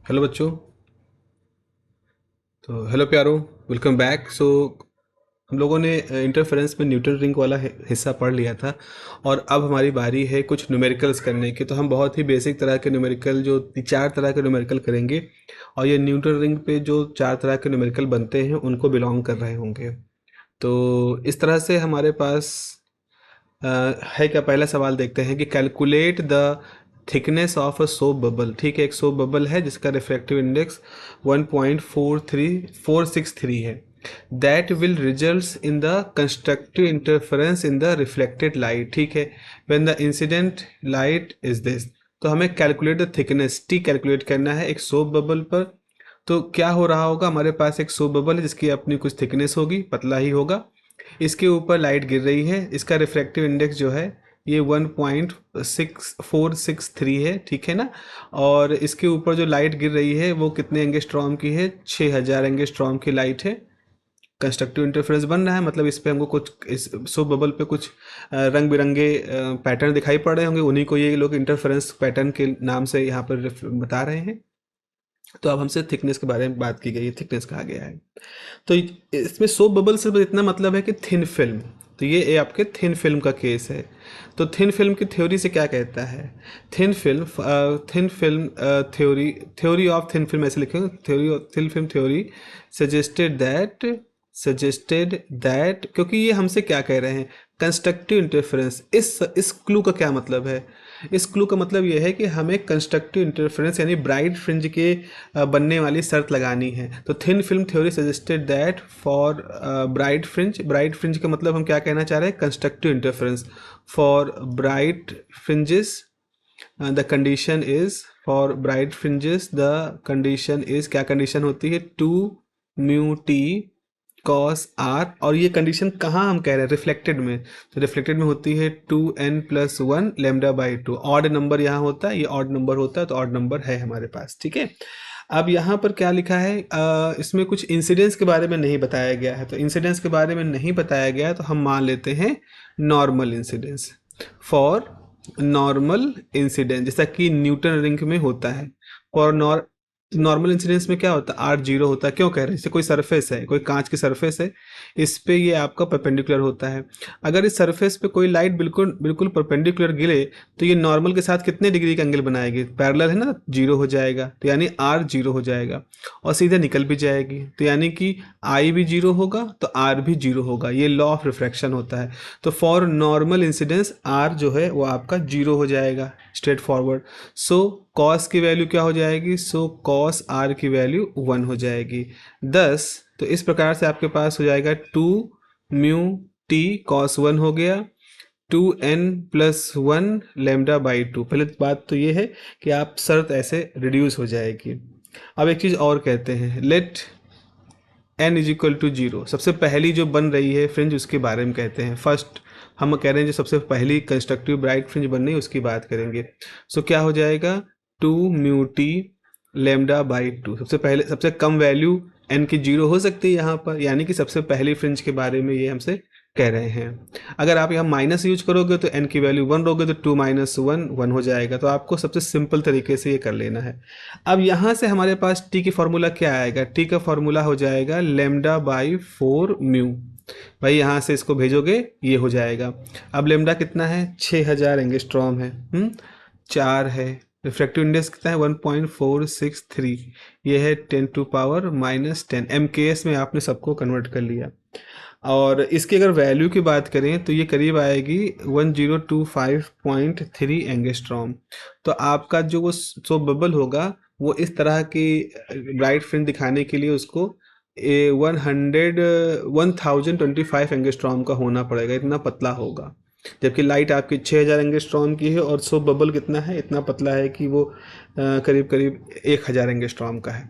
Hello बच्चों। तो hello प्यारो, वेलकम बैक। हम लोगों ने इंटरफेरेंस में न्यूटन रिंग वाला हिस्सा पढ़ लिया था और अब हमारी बारी है कुछ न्यूमेरिकल्स करने की। तो हम बहुत ही बेसिक तरह के न्यूमेरिकल, जो चार तरह के न्यूमेरिकल करेंगे और ये न्यूटन रिंग पे जो चार तरह के न्यूमेरिकल बनते हैं उनको बिलोंग कर रहे होंगे। तो इस तरह से हमारे पास है क्या, पहला सवाल देखते हैं कि calculate the thickness of a soap bubble. ठीक है, एक सोप बबल है जिसका रिफ्रैक्टिव इंडेक्स 1.43463 है। That will result in the constructive interference in the reflected light. ठीक है, when the incident light is this. तो हमें calculate the thickness T calculate करना है एक सोप बबल पर। तो क्या हो रहा होगा, हमारे पास एक सोप बबल है जिसकी अपनी कुछ थिकनेस होगी, पतला ही होगा। इसके ऊपर लाइट गिर रही है, इसका रिफ्रैक्टिव इंडेक्स जो है ये 1.6463 है। ठीक है ना। और इसके ऊपर जो लाइट गिर रही है वो कितने एंगस्ट्रॉम की है? 6000 एंगस्ट्रॉम की लाइट है। कंस्ट्रक्टिव इंटरफेरेंस बन रहा है, मतलब इस पे हमको कुछ, इस सोप बबल पे कुछ रंग बिरंगे पैटर्न दिखाई पड़ रहे होंगे, उन्हीं को ये लोग इंटरफेरेंस पैटर्न के नाम से यहाँ पर बता रहे हैं। तो अब हमसे थिकनेस के बारे में बात की गई है, थिकनेस कहा गया है। तो इसमें सोप बबल से इतना मतलब है कि थिन फिल्म। तो ये आपके थिन फिल्म का केस है। तो थिन फिल्म की थ्योरी से क्या कहता है? Thin film theory, theory of thin film ऐसे लिखेंगे, theory of thin film theory suggested that, क्योंकि ये हमसे क्या कह रहे हैं? Constructive interference. इस क्लू का क्या मतलब है? इस क्लू का मतलब यह है कि हमें कंस्ट्रक्टिव इंटरफेरेंस यानी ब्राइट फ्रिंज के बनने वाली शर्त लगानी है। तो thin film theory suggested that for bright fringe का मतलब हम क्या कहना चाह रहे हैं? Constructive interference. For bright fringes the condition is, for bright fringes the condition is, क्या कंडीशन होती है? 2μt cos R. और ये कंडीशन कहाँ हम कह रहे हैं? रिफ्लेक्टेड में। तो रिफ्लेक्टेड में होती है 2n+1 λ/2। ऑड नंबर यहाँ होता है, ये ऑड नंबर होता है, तो ऑड नंबर है हमारे पास। ठीक है। अब यहाँ पर क्या लिखा है, इसमें कुछ इंसिडेंस के बारे में नहीं बताया गया है। तो इंसिडेंस के बारे में नहीं बताया गया है तो हम मान लेते हैं normal incidence. For normal incidence, जैसा कि न्यूटन रिंग में होता है। फॉर नॉर्मल इंसिडेंस में क्या होता है? आर जीरो होता है। क्यों कह रहे हैं? जैसे कोई सरफेस है, कोई कांच की सरफेस है, इस पे ये आपका परपेंडिकुलर होता है। अगर इस सरफेस पे कोई लाइट बिल्कुल बिल्कुल परपेंडिकुलर गिरे तो ये नॉर्मल के साथ कितने डिग्री का एंगल बनाएगी? पैरेलल है ना, जीरो हो जाएगा। तो यानी आर जीरो हो जाएगा और सीधे निकल भी जाएगी। तो यानी कि आई भी जीरो होगा तो आर भी जीरो होगा। ये लॉ ऑफ रिफ्रैक्शन होता है। तो फॉर नॉर्मल इंसिडेंस आर जो है वो आपका जीरो हो जाएगा, स्ट्रेट फॉरवर्ड। सो कॉस की वैल्यू क्या हो जाएगी? सो कॉस आर की वैल्यू 1 हो जाएगी। 10। तो इस प्रकार से आपके पास हो जाएगा 2μt कॉस 1 हो गया, 2n+1 λ/2। पहले बात तो ये है कि आप शर्त ऐसे रिड्यूस हो जाएगी। अब एक चीज़ और कहते हैं, लेट n=0। सबसे पहली जो बन रही है फ्रिंज उसके बारे में कहते हैं। फर्स्ट हम कह रहे हैं जो सबसे पहली कंस्ट्रक्टिव ब्राइट फ्रिंज बन रही है उसकी बात करेंगे। सो क्या हो जाएगा? 2μt λ/2। सबसे पहले, सबसे कम वैल्यू n की जीरो हो सकती है यहाँ पर, यानी कि सबसे पहली फ्रिंज के बारे में ये हमसे कह रहे हैं। अगर आप यहाँ माइनस यूज करोगे तो n की वैल्यू 1 लोगे तो 2 - 1 1 हो जाएगा। तो आपको सबसे सिंपल तरीके से ये कर लेना है। अब यहाँ से हमारे पास t की फॉर्मूला क्या आएगा? t का फॉर्मूला हो जाएगा λ/4μ। भाई यहाँ से इसको भेजोगे ये हो जाएगा। अब लेमडा कितना है? 6000 एंगस्ट्रॉम है। 4 है। रिफ्रैक्टिव इंडेक्स कितना है? 1.463। ये है 10⁻⁻10। MKS में आपने सबको कन्वर्ट कर लिया। और इसकी अगर वैल्यू की बात करें तो ये करीब आएगी 1025.3 एंगस्ट्रॉम। तो आपका जो वो सो बबल होगा वो इस तरह की ब्राइट फ्रिंज दिखाने के लिए उसको 1025 एंगस्ट्रॉम का होना पड़ेगा, इतना पतला होगा। जबकि लाइट आपकी 6000 एंगस्ट्रॉम की है और सो बबल कितना है? इतना पतला है कि वो करीब करीब 1000 एंगस्ट्रॉम का है।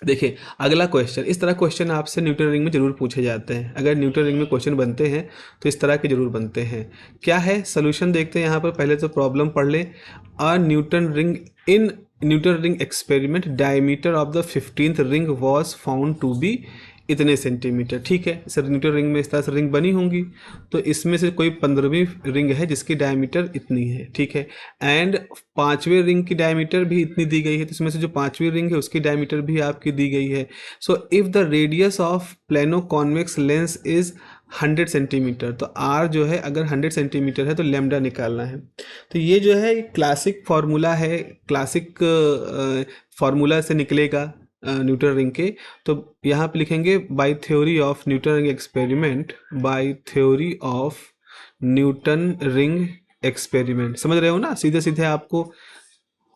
देखिए अगला क्वेश्चन, इस तरह क्वेश्चन आपसे न्यूटन रिंग में जरूर पूछे जाते हैं। अगर न्यूटन रिंग में क्वेश्चन बनते हैं तो इस तरह के जरूर बनते हैं। क्या है सोल्यूशन? देखते हैं यहाँ पर। पहले तो प्रॉब्लम पढ़ लें। A Newton ring, in Newton ring experiment diameter of the 15th ring was found to be इतने सेंटीमीटर, ठीक है। सर न्यूटन रिंग में इस तरह से रिंग बनी होंगी, तो इसमें से कोई 15वीं रिंग है जिसकी डायमीटर इतनी है, ठीक है। एंड 5वें रिंग की डायमीटर भी इतनी दी गई है, तो इसमें से जो 5वीं रिंग है उसकी डायमीटर भी आपकी दी गई है। So if the radius of plano convex lens is 100 centimetre, तो आर जो है अगर 100 सेंटीमीटर है तो लेमडा निकालना है। तो ये जो है क्लासिक फार्मूला है, क्लासिक फार्मूला से निकलेगा न्यूटन रिंग के। तो यहाँ पे लिखेंगे by theory of Newton ring experiment, by theory of Newton ring experiment. समझ रहे हो ना, सीधे सीधे आपको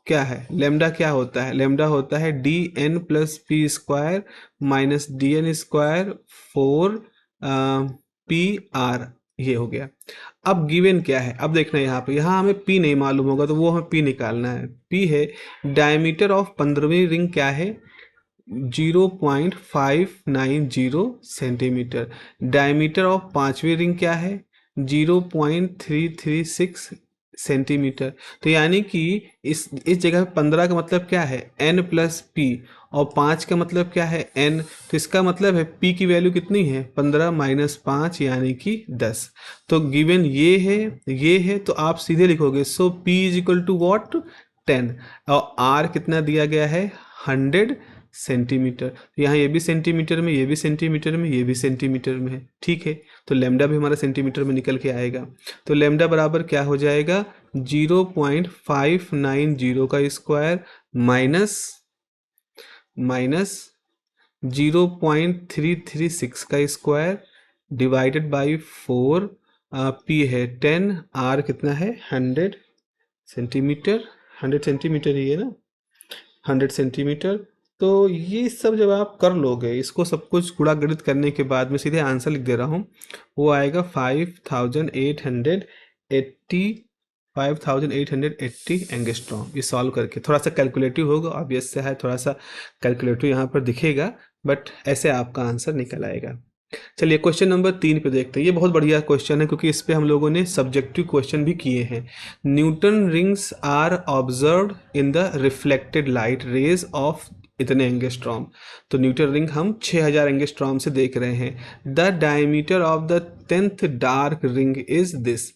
क्या है लेमडा, क्या होता है लेमडा होता है D N plus P square minus D N square 4 P R, ये हो गया। अब गिवन क्या है, अब देखना यहाँ पे, यहाँ हमें पी नहीं मालूम होगा तो वो हमें पी निकालना है। पी है डायमीटर ऑफ 15वीं रिंग क्या है 0.590 सेंटीमीटर। डायमीटर ऑफ 5वीं रिंग क्या है 0.336 सेंटीमीटर। तो यानी कि इस जगह 15 का मतलब क्या है n प्लस पी, और 5 का मतलब क्या है n। तो इसका मतलब है p की वैल्यू कितनी है 15 माइनस 5 यानी कि 10। तो गिवन ये है तो आप सीधे लिखोगे so p is equal to what 10, और r कितना दिया गया है 100 सेंटीमीटर। यहाँ ये भी सेंटीमीटर में, ये भी सेंटीमीटर में, ये भी सेंटीमीटर में है, ठीक है। तो लेमडा भी हमारा सेंटीमीटर में निकल के आएगा। तो लेमडा बराबर क्या हो जाएगा 0.590 का स्क्वायर माइनस 0.336 का स्क्वायर डिवाइडेड बाई 4, पी है 10, आर कितना है 100 सेंटीमीटर, 100 सेंटीमीटर ही है ना 100 सेंटीमीटर। तो ये सब जब आप कर लोगे, इसको सब कुछ गुणा गणित करने के बाद मैं सीधे आंसर लिख दे रहा हूँ, वो आएगा 5880 एंगस्ट्रॉम। ये सॉल्व करके थोड़ा सा कैलकुलेटिव होगा, ऑब्वियस से है, थोड़ा सा कैलकुलेटिव यहाँ पर दिखेगा, बट ऐसे आपका आंसर निकल आएगा। चलिए क्वेश्चन नंबर 3 पे देखते हैं। ये बहुत बढ़िया क्वेश्चन है क्योंकि इस पे हम लोगों ने सब्जेक्टिव क्वेश्चन भी किए हैं। Newton rings are observed in the reflected light rays of इतने एंगस्ट्रॉम। तो न्यूटन रिंग हम 6000 एंगस्ट्रॉम से देख रहे हैं। The diameter of the 10th dark ring is this.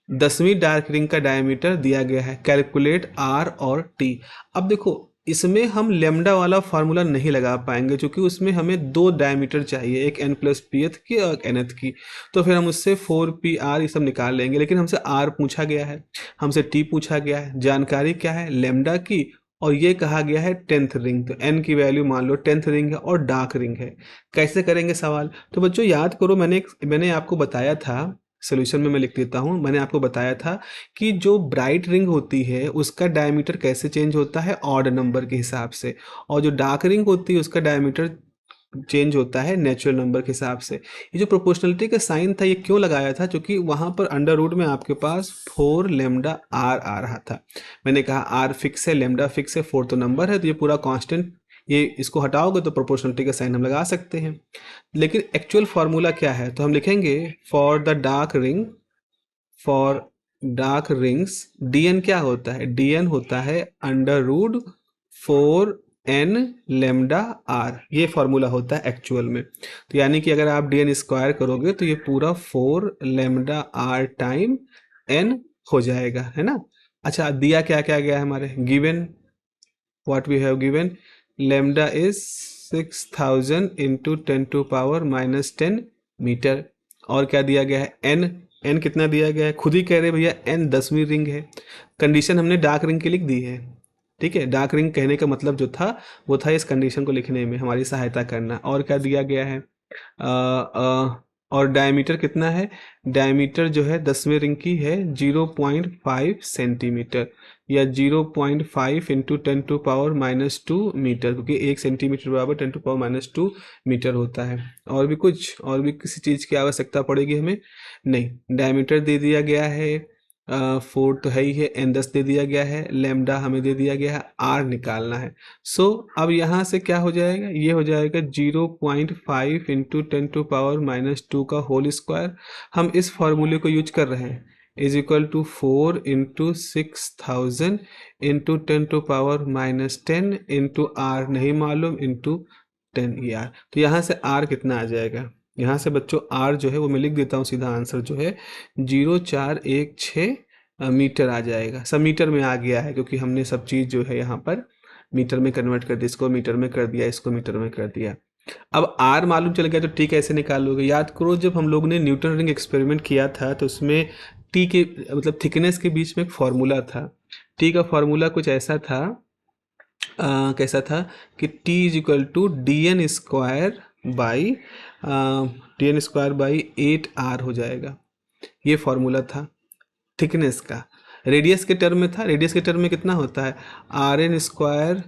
10वीं डार्क रिंग का डायमीटर दिया गया है, कैलकुलेट आर और टी। अब देखो इसमें हम लेमडा वाला फार्मूला नहीं लगा पाएंगे क्योंकि उसमें हमें 2 डायमीटर चाहिए, एक n प्लस पी एथ की और nth की। तो फिर हम उससे 4 p r ये सब निकाल लेंगे, लेकिन हमसे r पूछा गया है, हमसे t पूछा गया है, जानकारी क्या है लेमडा की, और ये कहा गया है 10th रिंग। तो n की वैल्यू मान लो 10th रिंग है और डार्क रिंग है। कैसे करेंगे सवाल, तो बच्चों याद करो, मैंने आपको बताया था, सोल्यूशन में मैं लिख देता हूँ, मैंने आपको बताया था कि जो ब्राइट रिंग होती है उसका डायमीटर कैसे चेंज होता है ऑड नंबर के हिसाब से, और जो डार्क रिंग होती है उसका डायमीटर चेंज होता है नेचुरल नंबर के हिसाब से। ये जो प्रोपोर्शनलिटी का साइन था ये क्यों लगाया था, क्योंकि वहाँ पर अंडर रूट में आपके पास 4 लेमडा आर आ रहा था। मैंने कहा आर फिक्स है, लेमडा फिक्स है, 4 तो नंबर है, तो ये पूरा कांस्टेंट, ये इसको हटाओगे तो प्रोपोर्शनलिटी का साइन हम लगा सकते हैं। लेकिन एक्चुअल फार्मूला क्या है, तो हम लिखेंगे for the dark ring, for dark rings dn क्या होता है, dn होता है under root 4n lambda r। ये फार्मूला होता है एक्चुअल में। तो यानी कि अगर आप dn स्क्वायर करोगे तो ये पूरा 4 लेमडा r टाइम n हो जाएगा, है ना। अच्छा दिया क्या क्या गया है हमारे, given what we have given lambda is 6000 into 10 to power minus 10 metre. और क्या दिया गया है n कितना दिया गया है, खुद ही कह रहे भैया n 10वीं रिंग है। कंडीशन हमने डार्क रिंग की लिख दी है, ठीक है। डार्क रिंग कहने का मतलब जो था वो था इस कंडीशन को लिखने में हमारी सहायता करना। और क्या दिया गया है और डायमीटर कितना है, डायमीटर जो है 10वीं रिंग की है 0.5 सेंटीमीटर, या 0.5 into 10 to power minus 2 metre, क्योंकि 1 सेंटीमीटर बराबर 10 टू पावर माइनस 2 मीटर होता है। और भी कुछ, और भी किसी चीज़ की आवश्यकता पड़ेगी हमें नहीं। डायमीटर दे दिया गया है 4 तो है ही है, n 10 दे दिया गया है, लेमडा हमें दे दिया गया है, r निकालना है। सो अब यहाँ से क्या हो जाएगा, ये हो जाएगा 0.5 इंटू 10 टू पावर माइनस 2 का होल स्क्वायर। हम इस फॉर्मूले को यूज कर रहे हैं, is equal to 4 into 6000 into 10 to power minus 10 into r नहीं मालूम इंटू 10 ये आर। तो यहाँ से आर कितना आ जाएगा, यहाँ से बच्चों आर जो है वो मैं लिख देता हूँ सीधा, आंसर जो है 0416 मीटर आ जाएगा। सब मीटर में आ गया है क्योंकि हमने सब चीज़ जो है यहाँ पर मीटर में कन्वर्ट कर दिया, इसको मीटर में कर दिया, इसको मीटर में कर दिया। अब आर मालूम चल गया तो टी कैसे निकालोगे? याद करो जब हम लोग ने न्यूटन रिंग एक्सपेरिमेंट किया था तो उसमें टी के मतलब थिकनेस के बीच में एक फार्मूला था। टी का फार्मूला कुछ ऐसा था, कैसा था कि t is equal to D N square by eight R हो जाएगा। ये फार्मूला था थिकनेस का। रेडियस के टर्म में था, रेडियस के टर्म में कितना होता है, are N square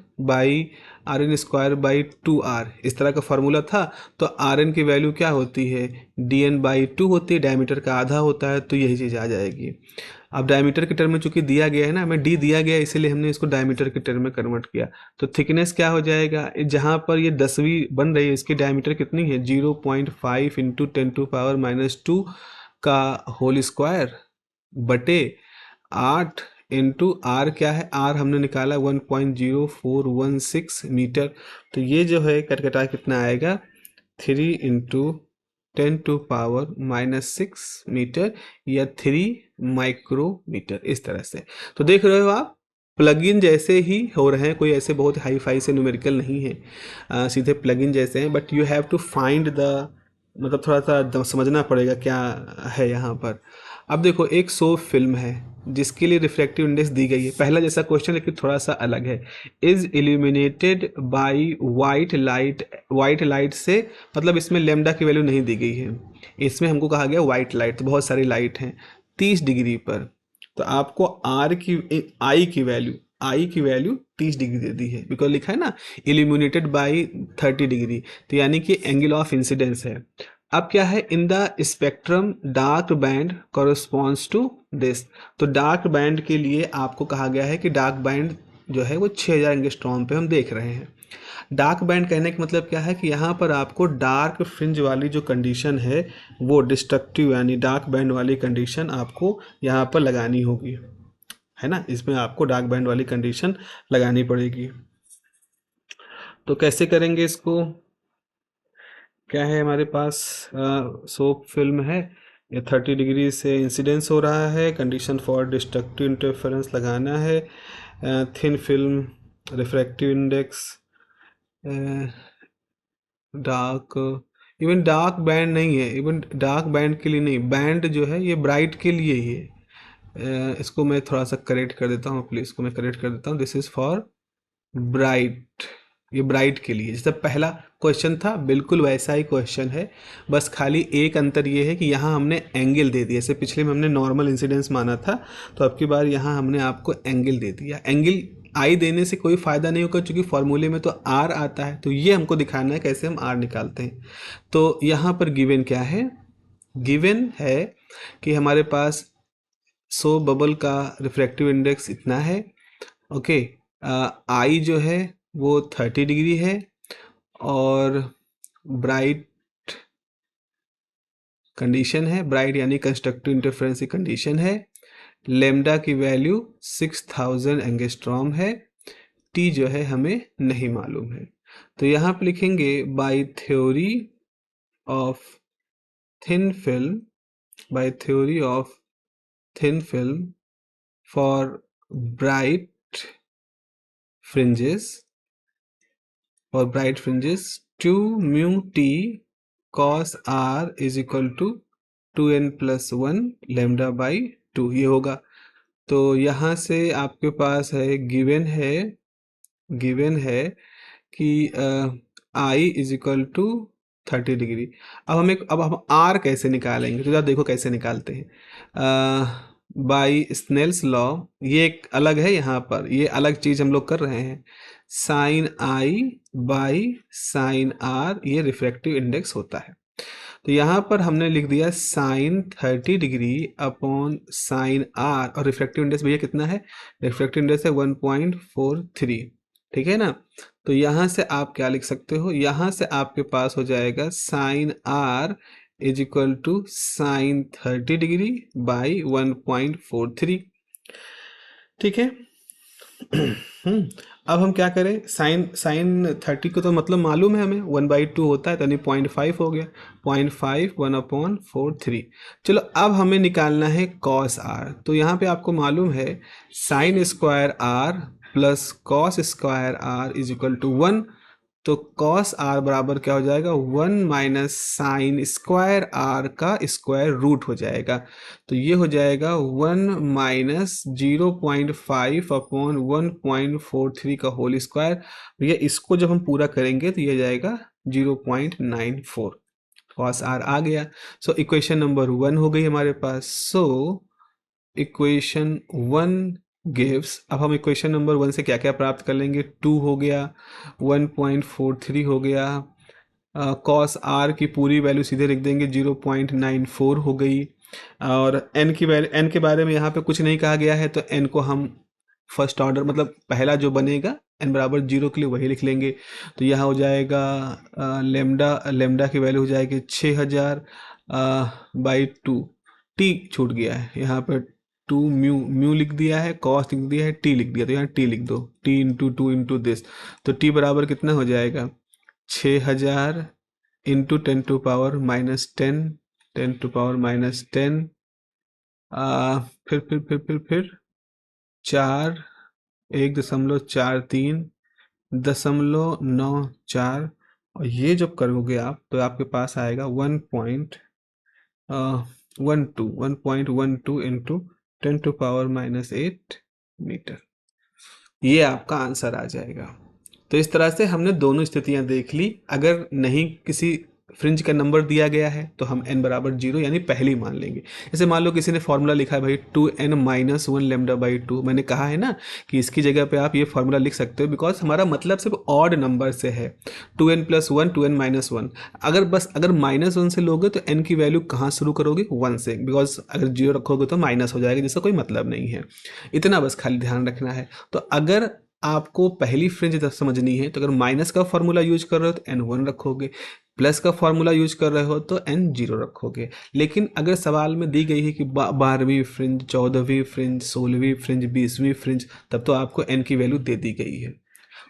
by 2r, इस तरह का फार्मूला था। तो आर एन की वैल्यू क्या होती है, डी एन बाई 2 होती है, डायमीटर का आधा होता है, तो यही चीज़ आ जाएगी। अब डायमीटर के टर्म में चूंकि दिया गया है ना, हमें डी दिया गया है, इसीलिए हमने इसको डायमीटर के टर्म में कन्वर्ट किया। तो थिकनेस क्या हो जाएगा, जहाँ पर ये 10वीं बन रही है इसकी डायमीटर कितनी है, 0.5 इंटू 10⁻⁻² का होल स्क्वायर बटे 8 इंटू आर क्या है, आर हमने निकाला 1.0416 मीटर। तो ये जो है कटकटा कितना आएगा, 3 इंटू 10⁻⁻6 मीटर या 3 माइक्रोमीटर, इस तरह से। तो देख रहे हो आप, प्लगइन जैसे ही हो रहे हैं, कोई ऐसे बहुत हाई फाई से न्यूमेरिकल नहीं है, सीधे प्लगइन जैसे हैं, but you have to find the, मतलब थोड़ा सा समझना पड़ेगा क्या है यहाँ पर। अब देखो एक सो फिल्म है जिसके लिए रिफ्रैक्टिव इंडेक्स दी गई है, पहला जैसा क्वेश्चन लेकिन थोड़ा सा अलग है। Is illuminated by white light से, मतलब इसमें लेमडा की वैल्यू नहीं दी गई है, इसमें हमको कहा गया वाइट लाइट, तो बहुत सारी लाइट हैं 30 डिग्री पर। तो आपको आई की वैल्यू 30 डिग्री दे दी है, बिकॉज लिखा है ना इल्यूमिनेटेड बाई 30 डिग्री, तो यानी कि एंगल ऑफ इंसिडेंस है। अब क्या है, in the spectrum dark band corresponds to this. तो डार्क बैंड के लिए आपको कहा गया है कि डार्क बैंड जो है वो 6000 एंगस्ट्रॉम पे हम देख रहे हैं। डार्क बैंड कहने का मतलब क्या है कि यहाँ पर आपको डार्क फ्रिंज वाली जो कंडीशन है वो डिस्ट्रक्टिव यानी डार्क बैंड वाली कंडीशन आपको यहाँ पर लगानी होगी, है ना, इसमें आपको डार्क बैंड वाली कंडीशन लगानी पड़ेगी। तो कैसे करेंगे इसको, क्या है हमारे पास, सोप फिल्म है, ये 30 डिग्री से इंसिडेंस हो रहा है, कंडीशन फॉर डिस्ट्रक्टिव इंटरफेरेंस लगाना है, thin film refractive index dark, even dark band नहीं है, इवन डार्क बैंड के लिए नहीं, बैंड जो है ये ब्राइट के लिए ही है। इसको मैं थोड़ा सा करेक्ट कर देता हूँ, प्लीज़ इसको मैं करेक्ट कर देता हूँ, दिस इज़ फॉर ब्राइट, ये ब्राइट के लिए। जैसे पहला क्वेश्चन था बिल्कुल वैसा ही क्वेश्चन है, बस खाली एक अंतर ये है कि यहाँ हमने एंगल दे दिया, जैसे पिछले में हमने नॉर्मल इंसिडेंस माना था, तो अब की बार यहाँ हमने आपको एंगल दे दिया। एंगल आई देने से कोई फ़ायदा नहीं होगा क्योंकि फॉर्मूले में तो आर आता है, तो ये हमको दिखाना है कैसे हम आर निकालते हैं। तो यहाँ पर गिवन क्या है, गिवन है कि हमारे पास सो बबल का रिफ्रैक्टिव इंडेक्स इतना है, ओके, आई जो है वो 30 डिग्री है, और ब्राइट कंडीशन है, ब्राइट यानी कंस्ट्रक्टिव इंटरफेरेंस की कंडीशन है, लेमडा की वैल्यू 6000 एंगस्ट्रॉम है, टी जो है हमें नहीं मालूम है। तो यहाँ पे लिखेंगे by theory of thin film for bright fringes 2 mu t cos r इज इक्वल टू 2n+1 लेमडा बाई 2 ये होगा। तो यहाँ से आपके पास है गिवन है कि I is equal to 30 degree. अब हम आर कैसे निकालेंगे, तो जरा देखो कैसे निकालते हैं। बाई स्नेल्स लॉ, ये एक अलग है, यहाँ पर ये अलग चीज़ हम लोग कर रहे हैं, sine I by sine R ये रिफ्रैक्टिव इंडेक्स होता है। तो यहाँ पर हमने लिख दिया sine 30 degree upon sine R, और रिफ्रैक्टिव इंडेक्स भैया कितना है, रिफ्रैक्टिव इंडेक्स है 1.43, ठीक है ना। तो यहाँ से आप क्या लिख सकते हो, यहाँ से आपके पास हो जाएगा sine R is equal to sine 30 degree by 1.43, ठीक है। अब हम क्या करें, साइन साइन 30 को तो मतलब मालूम है हमें, 1/2 होता है, तो यानी 0.5 हो गया, 0.5 1/4 3। चलो अब हमें निकालना है कॉस आर। तो यहाँ पे आपको मालूम है sine square R plus cos square R is equal to 1। तो कॉस आर बराबर क्या हो जाएगा, 1 माइनस साइन स्क्वायर आर का स्क्वायर रूट हो जाएगा। तो ये हो जाएगा 1 माइनस 0.5 अपॉन 1.43 का होल स्क्वायर। भैया इसको जब हम पूरा करेंगे तो ये जाएगा 0.94। कॉस आर आ गया। सो इक्वेशन नंबर 1 हो गई हमारे पास। सो इक्वेशन 1 गिव्स, अब हम इक्वेशन नंबर 1 से क्या क्या प्राप्त कर लेंगे, 2 हो गया, 1.43 हो गया, कॉस आर की पूरी वैल्यू सीधे लिख देंगे 0.94 हो गई। और एन की वैल्यू, एन के बारे में यहाँ पे कुछ नहीं कहा गया है, तो एन को हम फर्स्ट ऑर्डर मतलब पहला जो बनेगा एन बराबर 0 के लिए वही लिख लेंगे। तो यहाँ हो जाएगा लेमडा, लेमडा की वैल्यू हो जाएगी 6000 बाई 2। टी छूट गया है यहाँ पर, 2 म्यू, म्यू लिख दिया है, कॉस लिख दिया है, टी लिख दिया, तो यहाँ टी लिख दो, टी इंटू 2 इंटू दिस। तो टी बराबर कितना हो जाएगा, 6000 इंटू 10⁻⁻10, 10⁻⁻10, फिर 4, 1.43 और ये जब करोगे आप तो आपके पास आएगा 1.12 इंटू 10⁻⁻8 मीटर। ये आपका आंसर आ जाएगा। तो इस तरह से हमने दोनों स्थितियां देख ली। अगर नहीं किसी फ्रिंज का नंबर दिया गया है तो हम n बराबर 0 यानी पहली मान लेंगे। जैसे मान लो किसी ने फॉर्मूला लिखा है भाई 2n-1 लेमडा बाई 2, मैंने कहा है ना कि इसकी जगह पे आप ये फॉर्मूला लिख सकते हो बिकॉज हमारा मतलब सिर्फ ऑड नंबर से है। 2n+1 2n-1, अगर -1 से लोगे तो n की वैल्यू कहाँ शुरू करोगे, 1 से, बिकॉज अगर 0 रखोगे तो माइनस हो जाएगा, जिसका कोई मतलब नहीं है। इतना बस खाली ध्यान रखना है। तो अगर आपको पहली फ्रिंज समझनी है तो अगर माइनस का फॉर्मूला यूज कर रहे हो तो n1 रखोगे, प्लस का फॉर्मूला यूज कर रहे हो तो n0 रखोगे। लेकिन अगर सवाल में दी गई है कि 12वीं फ्रिंज, 14वीं फ्रिंज, 16वीं फ्रिंज, 20वीं फ्रिंज, तब तो आपको n की वैल्यू दे दी गई है।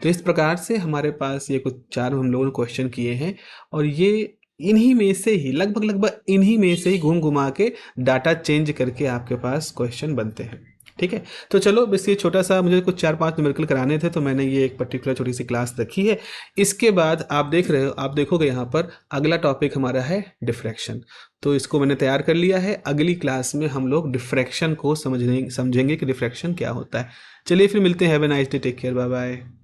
तो इस प्रकार से हमारे पास ये कुछ 4 हम लोगों ने क्वेश्चन किए हैं और ये इन्हीं में से ही लगभग इन्हीं में से ही घूम घुमा के डाटा चेंज करके आपके पास क्वेश्चन बनते हैं। ठीक है, तो चलो बस ये छोटा सा मुझे कुछ 4-5 न्यूमेरिकल कराने थे तो मैंने ये एक पर्टिकुलर छोटी सी क्लास रखी है। इसके बाद आप देख रहे हो, आप देखोगे यहाँ पर अगला टॉपिक हमारा है डिफ्रैक्शन। तो इसको मैंने तैयार कर लिया है। अगली क्लास में हम लोग डिफ्रैक्शन को समझेंगे कि डिफ्रैक्शन क्या होता है। चलिए फिर मिलते हैं। Have a nice day, take care, bye bye.